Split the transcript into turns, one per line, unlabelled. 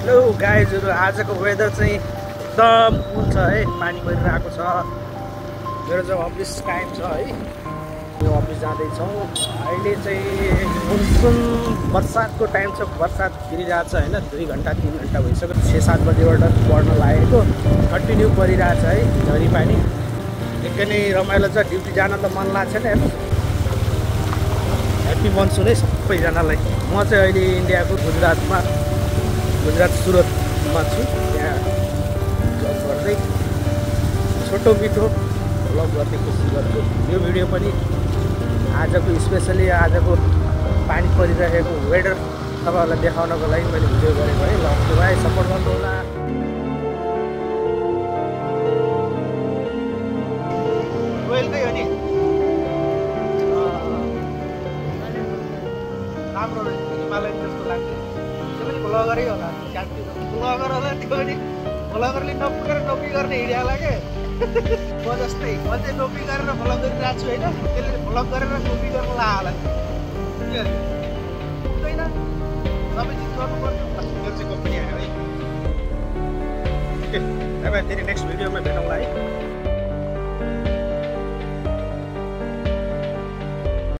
Hello गाइजहरु, आजको weather चाहिँ एकदम कुल छ है। पानी परिरहेको छ। मेरो चाहिँ अफिस टाइम छ है। यो अफिस जाँदैछौँ। अहिले चाहिँ मनसुन बर्सातको टाइम छ। बर्सात गिरिरहेको छ होइन। 2 घन्टा 3 घन्टा भइसक्यो। 6-7 बजेबाट पढ्न लागेको कन्टिन्यू परिरहेको छ है झरी पानी। निकै नै रमाइलो छ। ड्युटी जान त मन लाग्छ नि। ह्याप्पी मनसुन है सबैजनालाई। म चाहिँ अहिले इन्डियाको गुजरात सुरतमा छु। त्यहाँ जब गर्दै छोटो मिठो भ्लग गर्ने कोसिस गर्छु। यो भिडियो पनि आजको स्पेसली आजको पानी परिरहेको वेदर तपाईँहरूलाई देखाउनको लागि मैले भिडियो गरेको है। ल भाइ सपोर्ट गर्नु होला। रोयलकै हो नि, राम्रो रहेछ। हिमालयन जस्तो लाग्छ। त्यो पनि भ्लगरै होला। भ्लगर होला त्यो पनि। भ्लगरले नपुगेर नोकरी गर्ने हिँडिहाल्ला के। म जस्तै म चाहिँ नोकरी गरेर भ्लग गरिरहेको छु होइन। त्यसले भ्लग गरेर नोकरी गर्न ला होला। के अरे पुग्दैन, सबै चिज गर्नुपर्छ। मेरो चाहिँ कम्पनी आयो है। ओके बाइ बाइ, फेरि नेक्स्ट भिडियोमा भेटौँला है।